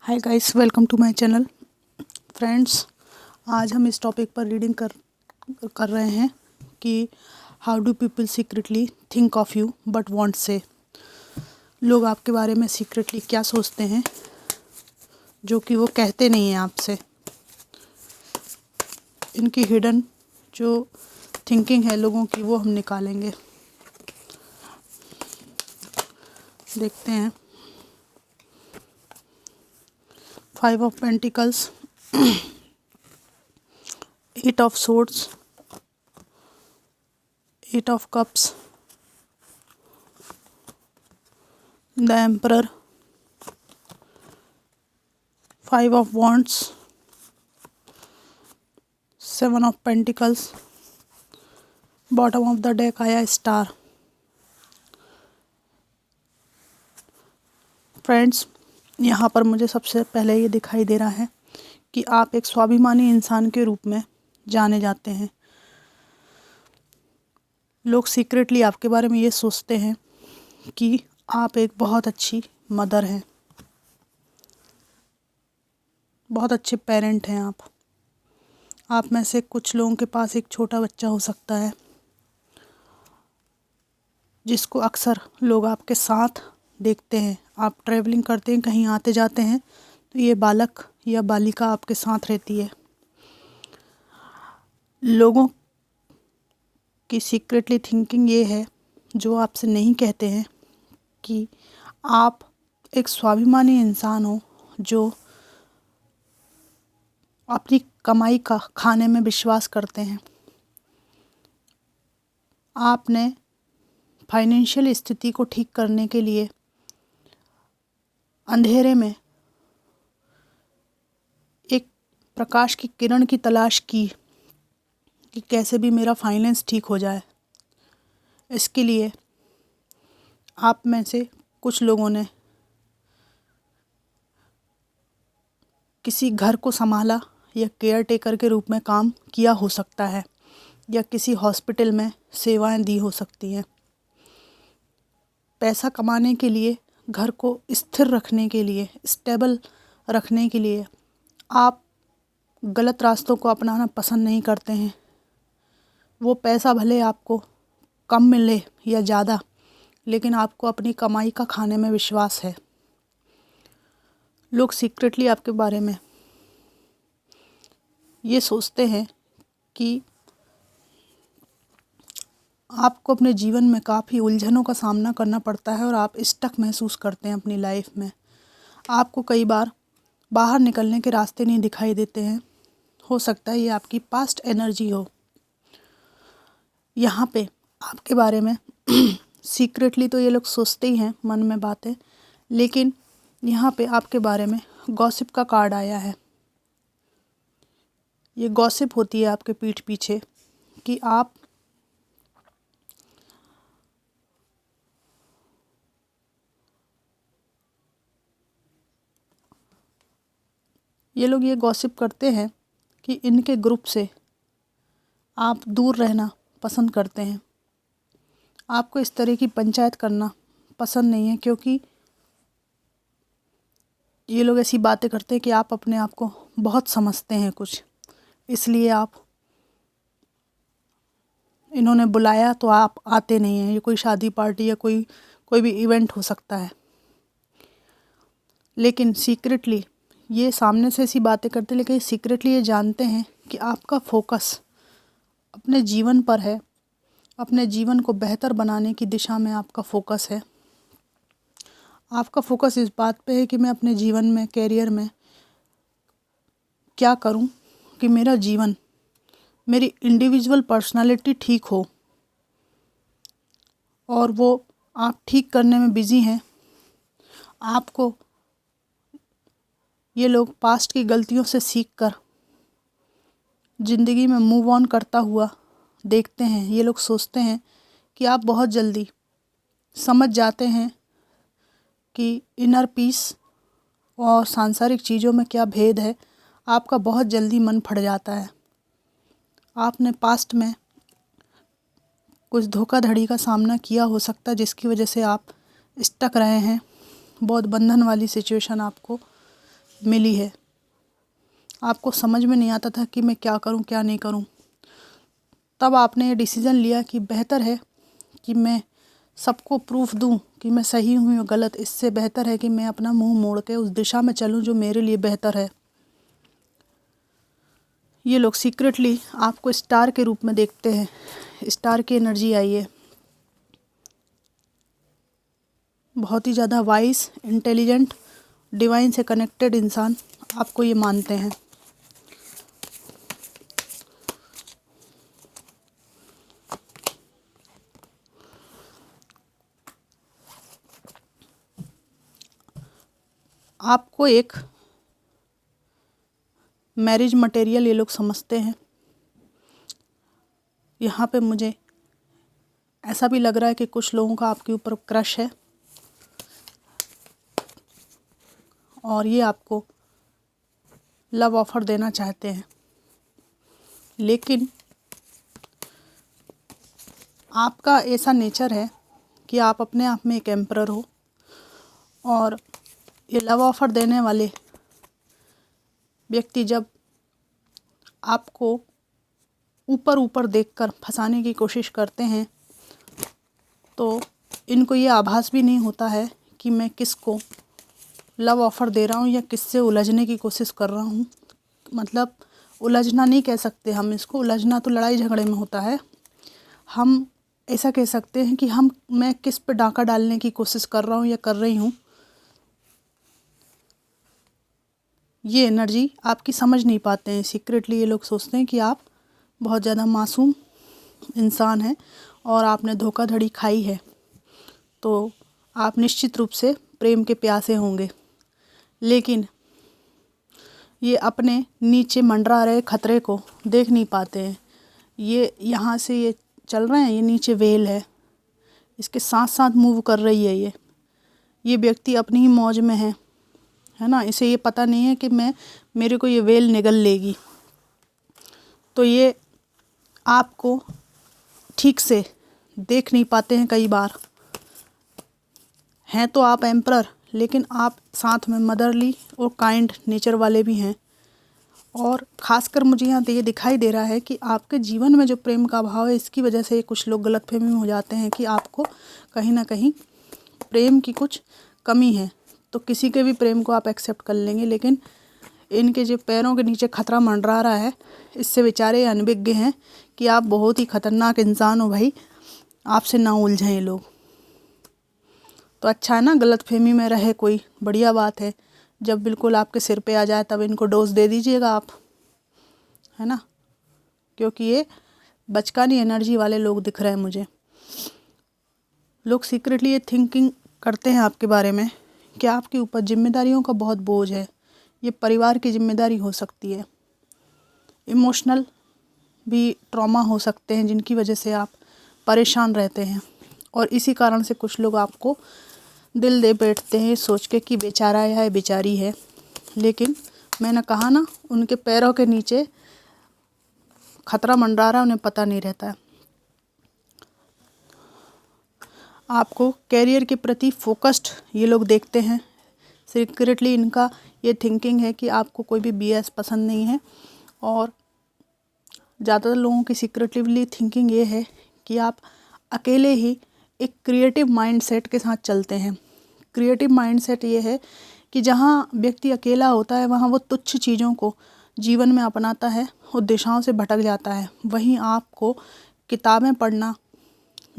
Hi guys, welcome to my channel. Friends, आज हम इस टॉपिक पर रीडिंग कर रहे हैं कि how do people secretly think of you but want से। लोग आपके बारे में सीक्रेटली क्या सोचते हैं जो कि वो कहते नहीं हैं आपसे। इनकी हिडन जो थिंकिंग है लोगों की वो हम निकालेंगे। देखते हैं। 5 of Pentacles, 8 of Swords, 8 of Cups, the Emperor, 5 of Wands, 7 of Pentacles, bottom of the deck आया Star। फ्रेंड्स, यहाँ पर मुझे सबसे पहले ये दिखाई दे रहा है कि आप एक स्वाभिमानी इंसान के रूप में जाने जाते हैं। लोग सीक्रेटली आपके बारे में ये सोचते हैं कि आप एक बहुत अच्छी मदर हैं, बहुत अच्छे पेरेंट हैं। आप में से कुछ लोगों के पास एक छोटा बच्चा हो सकता है जिसको अक्सर लोग आपके साथ देखते हैं। आप ट्रैवलिंग करते हैं, कहीं आते जाते हैं तो ये बालक या बालिका आपके साथ रहती है। लोगों की सीक्रेटली थिंकिंग ये है, जो आपसे नहीं कहते हैं, कि आप एक स्वाभिमानी इंसान हो जो अपनी कमाई का खाने में विश्वास करते हैं। आपने फाइनेंशियल स्थिति को ठीक करने के लिए अंधेरे में एक प्रकाश की किरण की तलाश की कि कैसे भी मेरा फाइनेंस ठीक हो जाए। इसके लिए आप में से कुछ लोगों ने किसी घर को संभाला या केयर टेकर के रूप में काम किया हो सकता है, या किसी हॉस्पिटल में सेवाएं दी हो सकती हैं। पैसा कमाने के लिए, घर को स्थिर रखने के लिए, स्टेबल रखने के लिए आप गलत रास्तों को अपनाना पसंद नहीं करते हैं। वो पैसा भले आपको कम मिले या ज़्यादा, लेकिन आपको अपनी कमाई का खाने में विश्वास है। लोग सीक्रेटली आपके बारे में ये सोचते हैं कि आपको अपने जीवन में काफ़ी उलझनों का सामना करना पड़ता है और आप स्टक महसूस करते हैं अपनी लाइफ में। आपको कई बार बाहर निकलने के रास्ते नहीं दिखाई देते हैं। हो सकता है ये आपकी पास्ट एनर्जी हो। यहाँ पे आपके बारे में सीक्रेटली तो ये लोग सोचते ही हैं मन में बातें, लेकिन यहाँ पे आपके बारे में गॉसिप का कार्ड आया है। ये गॉसिप होती है आपके पीठ पीछे कि आप ये लोग ये गॉसिप करते हैं कि इनके ग्रुप से आप दूर रहना पसंद करते हैं। आपको इस तरह की पंचायत करना पसंद नहीं है, क्योंकि ये लोग ऐसी बातें करते हैं कि आप अपने आप को बहुत समझते हैं कुछ, इसलिए आप इन्होंने बुलाया तो आप आते नहीं हैं। ये कोई शादी पार्टी या कोई भी इवेंट हो सकता है, लेकिन सीक्रेटली ये सामने से ऐसी बातें करते हैं, लेकिन सीक्रेटली ये जानते हैं कि आपका फोकस अपने जीवन पर है। अपने जीवन को बेहतर बनाने की दिशा में आपका फोकस है। आपका फोकस इस बात पे है कि मैं अपने जीवन में, कैरियर में क्या करूं कि मेरा जीवन, मेरी इंडिविजुअल पर्सनालिटी ठीक हो, और वो आप ठीक करने में बिज़ी हैं। आपको ये लोग पास्ट की गलतियों से सीखकर ज़िंदगी में मूव ऑन करता हुआ देखते हैं। ये लोग सोचते हैं कि आप बहुत जल्दी समझ जाते हैं कि इनर पीस और सांसारिक चीज़ों में क्या भेद है। आपका बहुत जल्दी मन फट जाता है। आपने पास्ट में कुछ धोखाधड़ी का सामना किया हो सकता है, जिसकी वजह से आप स्टक रहे हैं। बहुत बंधन वाली सिचुएशन आपको मिली है। आपको समझ में नहीं आता था कि मैं क्या करूं क्या नहीं करूं। तब आपने ये डिसीज़न लिया कि बेहतर है कि मैं सबको प्रूफ दूं कि मैं सही हूं या गलत। इससे बेहतर है कि मैं अपना मुंह मोड़ के उस दिशा में चलूं जो मेरे लिए बेहतर है। ये लोग सीक्रेटली आपको स्टार के रूप में देखते हैं। स्टार की एनर्जी आई है। बहुत ही ज़्यादा वाइज, इंटेलिजेंट, डिवाइन से कनेक्टेड इंसान आपको ये मानते हैं। आपको एक मैरिज मटेरियल ये लोग समझते हैं। यहाँ पे मुझे ऐसा भी लग रहा है कि कुछ लोगों का आपके ऊपर क्रश है और ये आपको लव ऑफ़र देना चाहते हैं। लेकिन आपका ऐसा नेचर है कि आप अपने आप में एक एम्परर हो और ये लव ऑफ़र देने वाले व्यक्ति जब आपको ऊपर ऊपर देखकर फंसाने की कोशिश करते हैं तो इनको ये आभास भी नहीं होता है कि मैं किसको लव ऑफ़र दे रहा हूँ या किससे उलझने की कोशिश कर रहा हूँ। मतलब उलझना नहीं कह सकते हम इसको, उलझना तो लड़ाई झगड़े में होता है। हम ऐसा कह सकते हैं कि मैं किस पे डाका डालने की कोशिश कर रहा हूँ या कर रही हूँ। ये एनर्जी आपकी समझ नहीं पाते हैं। सीक्रेटली ये लोग सोचते हैं कि आप बहुत ज़्यादा मासूम इंसान हैं और आपने धोखाधड़ी खाई है, तो आप निश्चित रूप से प्रेम के प्यासे होंगे। लेकिन ये अपने नीचे मंडरा रहे खतरे को देख नहीं पाते हैं। ये यहाँ से ये चल रहे हैं, ये नीचे वेल है, इसके साथ साथ मूव कर रही है ये व्यक्ति अपनी ही मौज में है ना। इसे ये पता नहीं है कि मेरे को ये वेल निगल लेगी। तो ये आपको ठीक से देख नहीं पाते हैं। कई बार हैं तो आप एम्परर, लेकिन आप साथ में मदरली और काइंड नेचर वाले भी हैं। और ख़ासकर मुझे यहाँ ये दिखाई दे रहा है कि आपके जीवन में जो प्रेम का अभाव है, इसकी वजह से कुछ लोग गलतफहमी में हो जाते हैं कि आपको कहीं ना कहीं प्रेम की कुछ कमी है। तो किसी के भी प्रेम को आप एक्सेप्ट कर लेंगे, लेकिन इनके जो पैरों के नीचे खतरा मंडरा रहा है, इससे बेचारे अनभिज्ञ हैं कि आप बहुत ही ख़तरनाक इंसान हो भाई, आपसे ना उलझें ये लोग। तो अच्छा है ना, गलतफहमी में रहे कोई, बढ़िया बात है। जब बिल्कुल आपके सिर पे आ जाए तब इनको डोज दे दीजिएगा आप, है ना, क्योंकि ये बचकानी एनर्जी वाले लोग दिख रहे हैं मुझे। लोग सीक्रेटली ये थिंकिंग करते हैं आपके बारे में कि आपके ऊपर जिम्मेदारियों का बहुत बोझ है। ये परिवार की जिम्मेदारी हो सकती है, इमोशनल भी ट्रॉमा हो सकते हैं जिनकी वजह से आप परेशान रहते हैं। और इसी कारण से कुछ लोग आपको दिल दे बैठते हैं सोच के कि बेचारा है बेचारी है। लेकिन मैंने कहा ना, उनके पैरों के नीचे खतरा मंडरा रहा है, उन्हें पता नहीं रहता है। आपको कैरियर के प्रति फोकस्ड ये लोग देखते हैं। सीक्रेटली इनका ये थिंकिंग है कि आपको कोई भी बीएस पसंद नहीं है। और ज़्यादातर लोगों की सीक्रेटली थिंकिंग ये है कि आप अकेले ही एक क्रिएटिव माइंडसेट के साथ चलते हैं। क्रिएटिव माइंडसेट ये है कि जहाँ व्यक्ति अकेला होता है वहाँ वो तुच्छ चीज़ों को जीवन में अपनाता है और दिशाओं से भटक जाता है। वहीं आपको किताबें पढ़ना,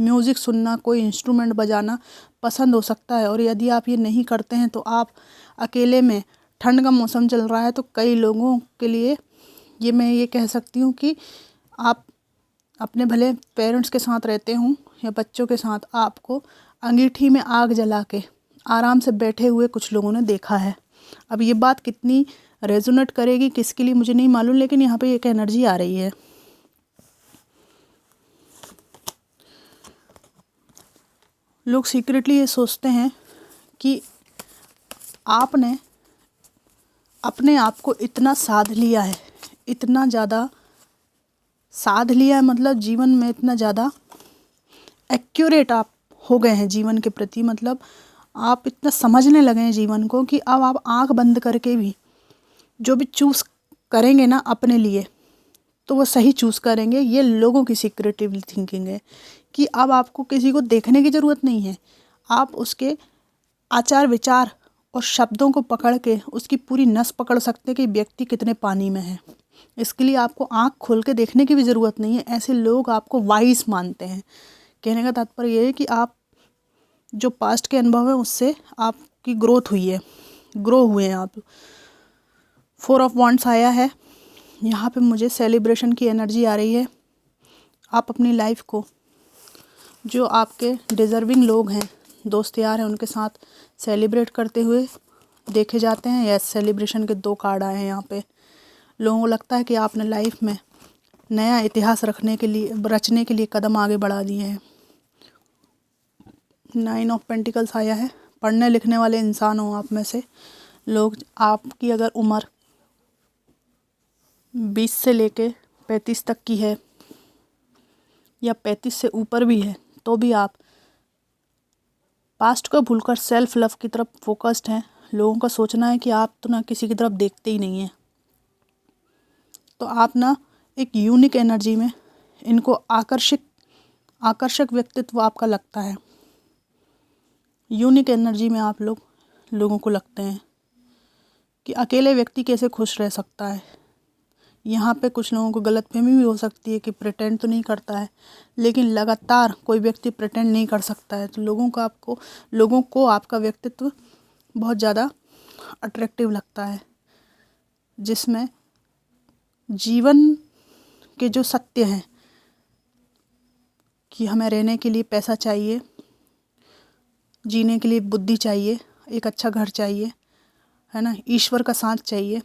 म्यूज़िक सुनना, कोई इंस्ट्रूमेंट बजाना पसंद हो सकता है। और यदि आप ये नहीं करते हैं तो आप अकेले में, ठंड का मौसम चल रहा है तो कई लोगों के लिए मैं ये कह सकती हूँ कि आप अपने भले पेरेंट्स के साथ रहते हों या बच्चों के साथ, आपको अंगीठी में आग जला के आराम से बैठे हुए कुछ लोगों ने देखा है। अब ये बात कितनी रेजोनेट करेगी किसके लिए मुझे नहीं मालूम, लेकिन यहाँ पे एक एनर्जी आ रही है। लोग सीक्रेटली ये सोचते हैं कि आपने अपने आप को इतना साध लिया है, इतना ज़्यादा साध लिया है, मतलब जीवन में इतना ज़्यादा एक्यूरेट आप हो गए हैं जीवन के प्रति। मतलब आप इतना समझने लगे हैं जीवन को कि अब आप आंख बंद करके भी जो भी चूज़ करेंगे ना अपने लिए, तो वो सही चूज़ करेंगे। ये लोगों की सिक्रेटिव थिंकिंग है कि अब आपको किसी को देखने की ज़रूरत नहीं है। आप उसके आचार विचार और शब्दों को पकड़ के उसकी पूरी नस पकड़ सकते हैं कि व्यक्ति कितने पानी में है। इसके लिए आपको आँख खोल के देखने की भी ज़रूरत नहीं है। ऐसे लोग आपको वाइज मानते हैं। कहने का तात्पर्य ये है कि आप जो पास्ट के अनुभव हैं उससे आपकी ग्रोथ हुई है, ग्रो हुए हैं आप। 4 ऑफ वांड्स आया है यहाँ पे, मुझे सेलिब्रेशन की एनर्जी आ रही है। आप अपनी लाइफ को, जो आपके डिज़र्विंग लोग हैं, दोस्त यार हैं, उनके साथ सेलिब्रेट करते हुए देखे जाते हैं। यस, सेलिब्रेशन के 2 कार्ड आए हैं यहाँ पे। लोगों को लगता है कि आपने लाइफ में नया इतिहास रचने के लिए कदम आगे बढ़ा दिए हैं। 9 ऑफ पेंटिकल्स आया है। पढ़ने लिखने वाले इंसान हो आप में से लोग। आपकी अगर उम्र 20 से लेके 35 तक की है या 35 से ऊपर भी है, तो भी आप पास्ट को भूलकर सेल्फ लव की तरफ फोकस्ड हैं। लोगों का सोचना है कि आप तो ना किसी की तरफ देखते ही नहीं हैं। तो आप ना एक यूनिक एनर्जी में, इनको आकर्षक व्यक्तित्व आपका लगता है। यूनिक एनर्जी में आप लोगों को लगते हैं कि अकेले व्यक्ति कैसे खुश रह सकता है। यहाँ पे कुछ लोगों को गलतफहमी भी हो सकती है कि प्रिटेंड तो नहीं करता है, लेकिन लगातार कोई व्यक्ति प्रिटेंड नहीं कर सकता है। तो लोगों को आपका व्यक्तित्व बहुत ज़्यादा अट्रैक्टिव लगता है, जिसमें जीवन के जो सत्य हैं कि हमें रहने के लिए पैसा चाहिए, जीने के लिए बुद्धि चाहिए, एक अच्छा घर चाहिए, है ना, ईश्वर का साथ चाहिए।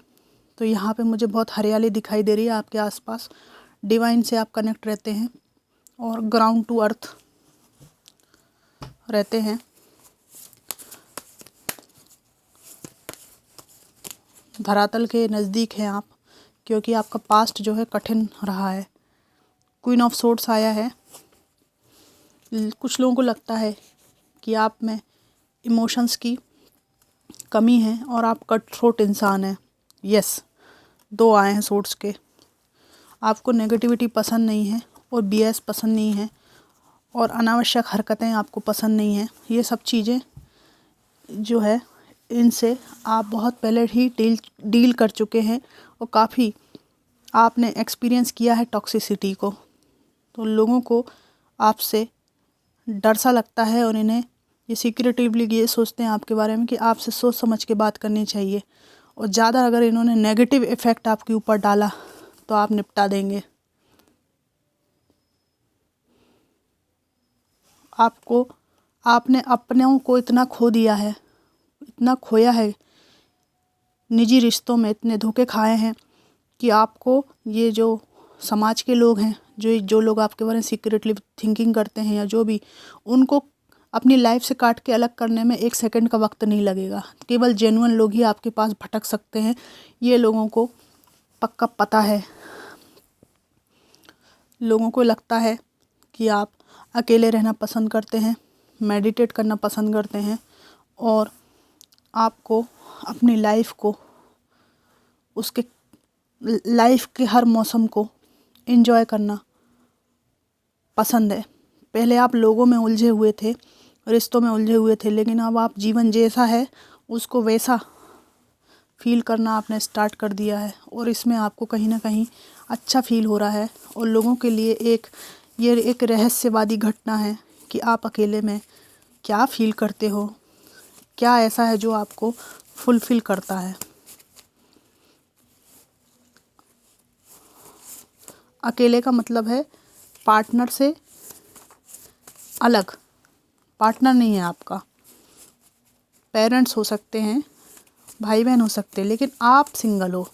तो यहाँ पे मुझे बहुत हरियाली दिखाई दे रही है आपके आसपास। डिवाइन से आप कनेक्ट रहते हैं और ग्राउंड टू अर्थ रहते हैं। धरातल के नज़दीक हैं आप, क्योंकि आपका पास्ट जो है कठिन रहा है। क्वीन ऑफ सोर्ड्स आया है। कुछ लोगों को लगता है कि आप में इमोशंस की कमी है और आप कट थ्रोट इंसान हैं। यस, 2 आए हैं सोर्ड्स के। आपको नेगेटिविटी पसंद नहीं है और बीएस पसंद नहीं है और अनावश्यक हरकतें आपको पसंद नहीं हैं। ये सब चीज़ें जो है, इनसे आप बहुत पहले ही डील कर चुके हैं और काफ़ी आपने एक्सपीरियंस किया है टॉक्सिसिटी को। तो लोगों को आपसे डर सा लगता है और इन्हें ये सिक्रेटिवली ये सोचते हैं आपके बारे में कि आपसे सोच समझ के बात करनी चाहिए। और ज़्यादा अगर इन्होंने नेगेटिव इफ़ेक्ट आपके ऊपर डाला तो आप निपटा देंगे। आपने अपनों को इतना खो दिया है, इतना खोया है, निजी रिश्तों में इतने धोखे खाए हैं कि आपको ये जो समाज के लोग हैं, जो लोग आपके बारे में सीक्रेटली थिंकिंग करते हैं या जो भी, उनको अपनी लाइफ से काट के अलग करने में 1 सेकंड का वक्त नहीं लगेगा। केवल जेन्युइन लोग ही आपके पास भटक सकते हैं। ये लोगों को पक्का पता है। लोगों को लगता है कि आप अकेले रहना पसंद करते हैं, मेडिटेट करना पसंद करते हैं और आपको अपनी लाइफ को, उसके लाइफ के हर मौसम को एंजॉय करना पसंद है। पहले आप लोगों में उलझे हुए थे, रिश्तों में उलझे हुए थे, लेकिन अब आप जीवन जैसा है उसको वैसा फील करना आपने स्टार्ट कर दिया है और इसमें आपको कहीं ना कहीं अच्छा फील हो रहा है। और लोगों के लिए ये एक रहस्यवादी घटना है कि आप अकेले में क्या फील करते हो, क्या ऐसा है जो आपको फुलफ़िल करता है। अकेले का मतलब है पार्टनर से अलग। पार्टनर नहीं है आपका, पेरेंट्स हो सकते हैं, भाई बहन हो सकते हैं, लेकिन आप सिंगल हो,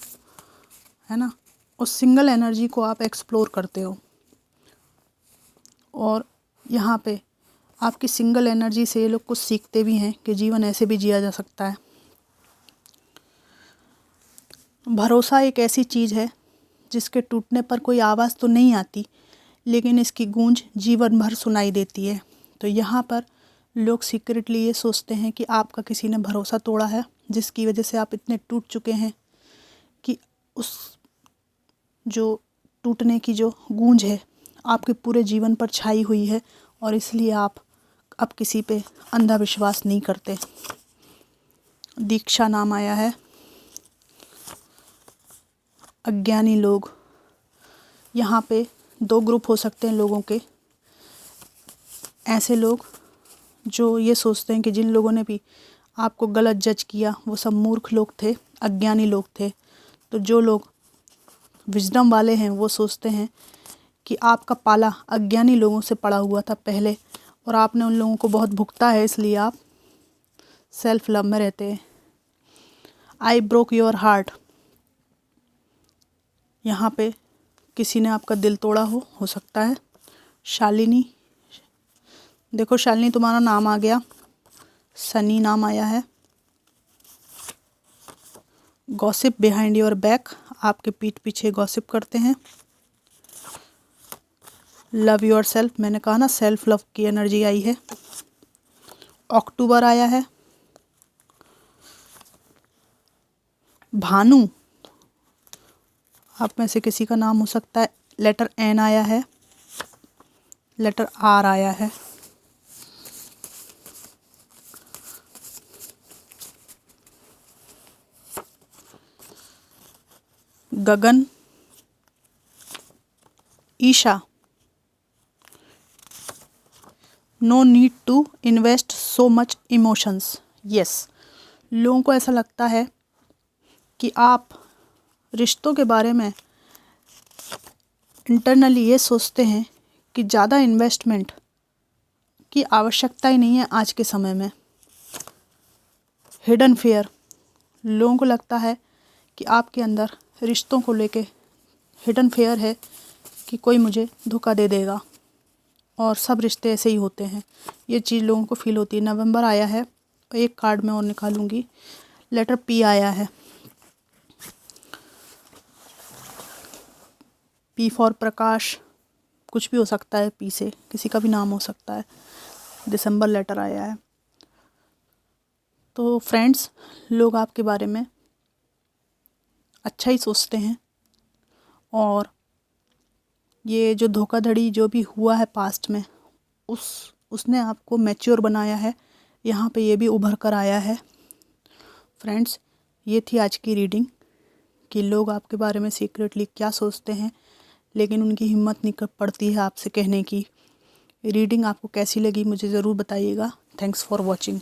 है ना। उस सिंगल एनर्जी को आप एक्सप्लोर करते हो और यहाँ पे आपकी सिंगल एनर्जी से ये लोग कुछ सीखते भी हैं कि जीवन ऐसे भी जिया जा सकता है। भरोसा एक ऐसी चीज़ है जिसके टूटने पर कोई आवाज़ तो नहीं आती, लेकिन इसकी गूंज जीवन भर सुनाई देती है। तो यहाँ पर लोग सीक्रेटली ये सोचते हैं कि आपका किसी ने भरोसा तोड़ा है, जिसकी वजह से आप इतने टूट चुके हैं उस जो टूटने की जो गूंज है आपके पूरे जीवन पर छाई हुई है और इसलिए आप अब किसी पे अंधविश्वास नहीं करते। दीक्षा नाम आया है। अज्ञानी लोग, यहाँ पे दो ग्रुप हो सकते हैं लोगों के। ऐसे लोग जो ये सोचते हैं कि जिन लोगों ने भी आपको गलत जज किया वो सब मूर्ख लोग थे, अज्ञानी लोग थे। तो जो लोग विजडम वाले हैं वो सोचते हैं कि आपका पाला अज्ञानी लोगों से पड़ा हुआ था पहले और आपने उन लोगों को बहुत भुगता है, इसलिए आप सेल्फ लव में रहते हैं। आई ब्रोक योर हार्ट, यहाँ पे किसी ने आपका दिल तोड़ा हो सकता है। शालिनी, देखो शालिनी तुम्हारा नाम आ गया। सनी नाम आया है। गॉसिप बिहाइंड योर बैक, आपके पीठ पीछे गॉसिप करते हैं। लव योर सेल्फ, मैंने कहा ना सेल्फ लव की एनर्जी आई है। अक्टूबर आया है। भानु, आप में से किसी का नाम हो सकता है। लेटर एन आया है। लेटर आर आया है। Gagan, Isha, no need to invest so much emotions. Yes, लोगों को ऐसा लगता है कि आप रिश्तों के बारे में इंटरनली ये सोचते हैं कि ज़्यादा इन्वेस्टमेंट की आवश्यकता ही नहीं है आज के समय में। हिडन फेयर, लोगों को लगता है कि आपके अंदर रिश्तों को लेके हिडन फेयर है कि कोई मुझे धोखा दे देगा और सब रिश्ते ऐसे ही होते हैं। ये चीज़ लोगों को फील होती है। नवंबर आया है। एक कार्ड मैं और निकालूंगी। लेटर पी आया है। पी फॉर प्रकाश, कुछ भी हो सकता है, पी से किसी का भी नाम हो सकता है। दिसंबर लेटर आया है। तो फ्रेंड्स, लोग आपके बारे में अच्छा ही सोचते हैं और ये जो धोखाधड़ी जो भी हुआ है पास्ट में उसने आपको मैच्योर बनाया है। यहाँ पे ये भी उभर कर आया है। फ्रेंड्स, ये थी आज की रीडिंग कि लोग आपके बारे में सीक्रेटली क्या सोचते हैं लेकिन उनकी हिम्मत नहीं पड़ती है आपसे कहने की। रीडिंग आपको कैसी लगी मुझे ज़रूर बताइएगा। Thanks for watching.